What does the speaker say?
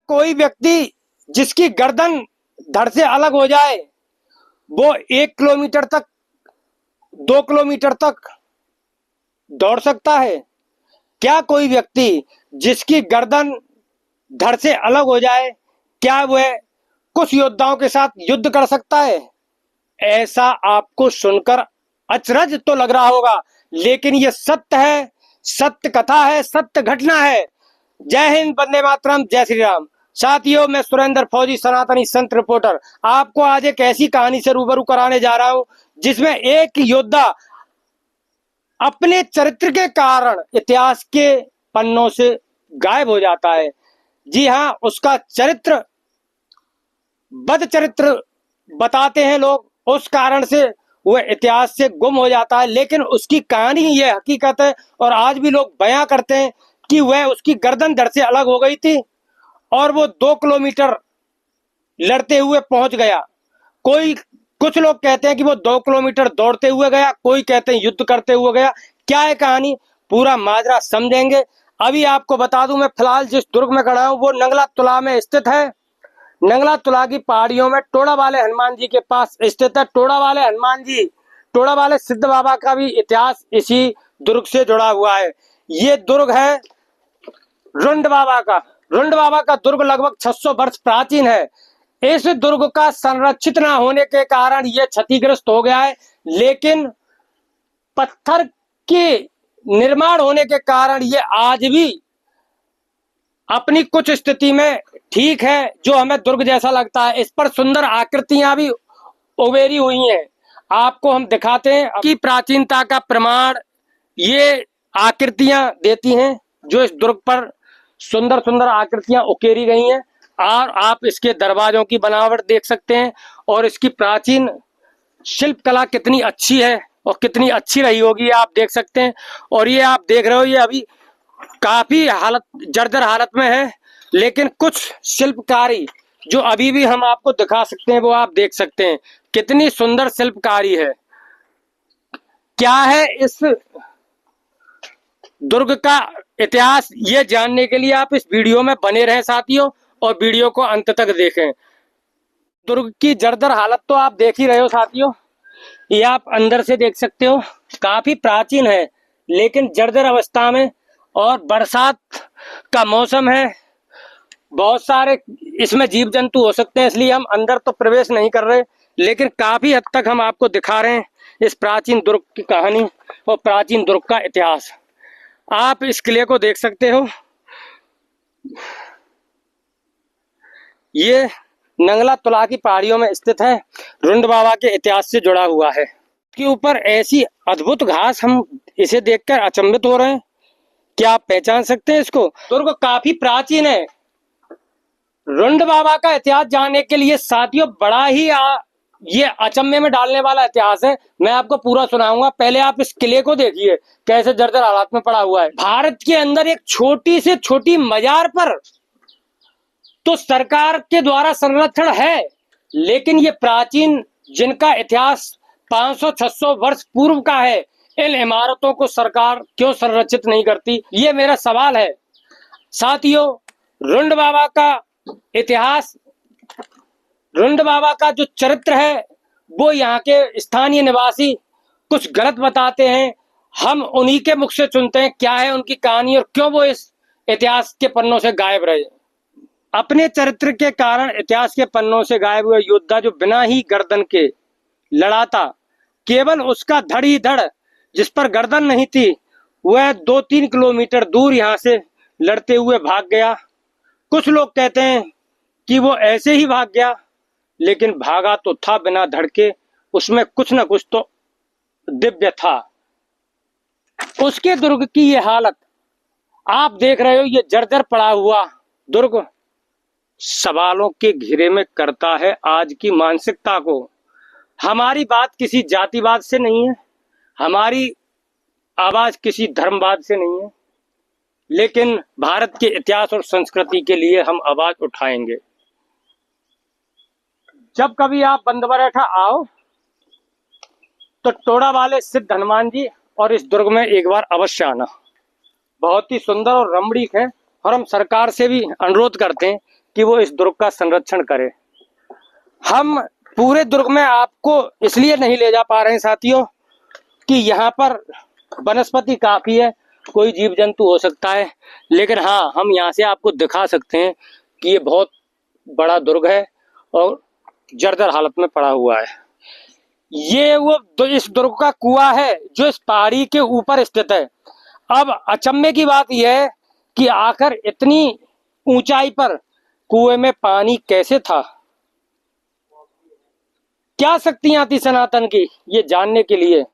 कोई व्यक्ति जिसकी गर्दन धड़ से अलग हो जाए वो 1 किलोमीटर तक 2 किलोमीटर तक दौड़ सकता है? क्या कोई व्यक्ति जिसकी गर्दन धड़ से अलग हो जाए क्या वह कुछ योद्धाओं के साथ युद्ध कर सकता है? ऐसा आपको सुनकर अचरज तो लग रहा होगा, लेकिन यह सत्य है, सत्य कथा है, सत्य घटना है। जय हिंद, वंदे मातरम, जय श्री राम। साथियों, मैं सुरेंद्र फौजी, सनातनी संत रिपोर्टर, आपको आज एक ऐसी कहानी से रूबरू कराने जा रहा हूं जिसमें एक योद्धा अपने चरित्र के कारण इतिहास के पन्नों से गायब हो जाता है। जी हां, उसका चरित्र बद चरित्र बताते हैं लोग, उस कारण से वह इतिहास से गुम हो जाता है। लेकिन उसकी कहानी ये हकीकत है और आज भी लोग बयां करते हैं कि वह उसकी गर्दन धड़ से अलग हो गई थी और वो 2 किलोमीटर लड़ते हुए पहुंच गया। कुछ लोग कहते हैं कि वो 2 किलोमीटर दौड़ते हुए गया, कोई कहते हैं युद्ध करते हुए गया। क्या है कहानी, पूरा माजरा समझेंगे। अभी आपको बता दूं, मैं फिलहाल जिस दुर्ग में खड़ा हूं वो नंगला तुला में स्थित है। नंगला तुला की पहाड़ियों में टोड़ा वाले हनुमान जी के पास स्थित है। टोड़ा वाले हनुमान जी, टोड़ा वाले सिद्ध बाबा का भी इतिहास इसी दुर्ग से जुड़ा हुआ है। ये दुर्ग है रुंड बाबा का। रुंड बाबा का दुर्ग लगभग 600 वर्ष प्राचीन है। इस दुर्ग का संरक्षित न होने के कारण यह क्षतिग्रस्त हो गया है, लेकिन पत्थर के निर्माण होने के कारण यह आज भी अपनी कुछ स्थिति में ठीक है, जो हमें दुर्ग जैसा लगता है। इस पर सुंदर आकृतियां भी उभेरी हुई हैं, आपको हम दिखाते हैं कि प्राचीनता का प्रमाण ये आकृतियां देती हैं, जो इस दुर्ग पर सुंदर सुंदर आकृतियां उकेरी गई हैं। और आप इसके दरवाजों की बनावट देख सकते हैं और इसकी प्राचीन शिल्प कला कितनी अच्छी है और कितनी अच्छी रही होगी, आप देख सकते हैं। और ये आप देख रहे हो, ये अभी काफी जर्जर हालत में है, लेकिन कुछ शिल्पकारी जो अभी भी हम आपको दिखा सकते हैं वो आप देख सकते हैं। कितनी सुंदर शिल्पकारी है। क्या है इस दुर्ग का इतिहास, ये जानने के लिए आप इस वीडियो में बने रहें साथियों, और वीडियो को अंत तक देखें। दुर्ग की जर्जर हालत तो आप देख ही रहे हो साथियों, ये आप अंदर से देख सकते हो। काफी प्राचीन है लेकिन जर्जर अवस्था में, और बरसात का मौसम है, बहुत सारे इसमें जीव जंतु हो सकते हैं, इसलिए हम अंदर तो प्रवेश नहीं कर रहे, लेकिन काफी हद तक हम आपको दिखा रहे हैं इस प्राचीन दुर्ग की कहानी और प्राचीन दुर्ग का इतिहास। आप इस किले को देख सकते हो, ये नंगला तुला की पहाड़ियों में स्थित है, रुंड बाबा के इतिहास से जुड़ा हुआ है। इसके ऊपर ऐसी अद्भुत घास, हम इसे देखकर अचंभित हो रहे हैं। क्या आप पहचान सकते हैं इसको? दुर्ग काफी प्राचीन है। रुंड बाबा का इतिहास जानने के लिए साथियों बड़ा ही ये अचंभे में डालने वाला इतिहास है। मैं आपको पूरा सुनाऊंगा, पहले आप इस किले को देखिए कैसे जर्जर हालात में पड़ा हुआ है। भारत के अंदर एक छोटी से छोटी मजार पर तो सरकार के द्वारा संरक्षण है, लेकिन ये प्राचीन जिनका इतिहास 500-600 वर्ष पूर्व का है, इन इमारतों को सरकार क्यों संरक्षित नहीं करती, ये मेरा सवाल है। साथियों, रुंड बाबा का इतिहास, रुंड बाबा का जो चरित्र है वो यहाँ के स्थानीय निवासी कुछ गलत बताते हैं, हम उन्हीं के मुख से सुनते हैं क्या है उनकी कहानी और क्यों वो इस इतिहास के पन्नों से गायब रहे। अपने चरित्र के कारण इतिहास के पन्नों से गायब हुए योद्धा जो बिना ही गर्दन के लड़ा था, केवल उसका धड़ ही धड़ जिस पर गर्दन नहीं थी, वह 2-3 किलोमीटर दूर यहाँ से लड़ते हुए भाग गया। कुछ लोग कहते हैं कि वो ऐसे ही भाग गया, लेकिन भागा तो था बिना धड़ के, उसमें कुछ न कुछ तो दिव्य था। उसके दुर्ग की ये हालत आप देख रहे हो, ये जर्जर पड़ा हुआ दुर्ग सवालों के घेरे में करता है आज की मानसिकता को। हमारी बात किसी जातिवाद से नहीं है, हमारी आवाज किसी धर्मवाद से नहीं है, लेकिन भारत के इतिहास और संस्कृति के लिए हम आवाज उठाएंगे। जब कभी आप बंदबरेठा आओ तो टोड़ा वाले सिद्ध हनुमान जी और इस दुर्ग में एक बार अवश्य आना। बहुत ही सुंदर और रमणीक है, और हम सरकार से भी अनुरोध करते हैं कि वो इस दुर्ग का संरक्षण करे। हम पूरे दुर्ग में आपको इसलिए नहीं ले जा पा रहे हैं साथियों कि यहाँ पर वनस्पति काफी है, कोई जीव जंतु हो सकता है, लेकिन हाँ हम यहाँ से आपको दिखा सकते हैं कि ये बहुत बड़ा दुर्ग है और जर्जर हालत में पड़ा हुआ है। ये वो इस दुर्ग का कुआं है जो इस पहाड़ी के ऊपर स्थित है। अब अचंभे की बात यह है कि आखिर इतनी ऊंचाई पर कुएं में पानी कैसे था, क्या शक्तियां थी सनातन की, ये जानने के लिए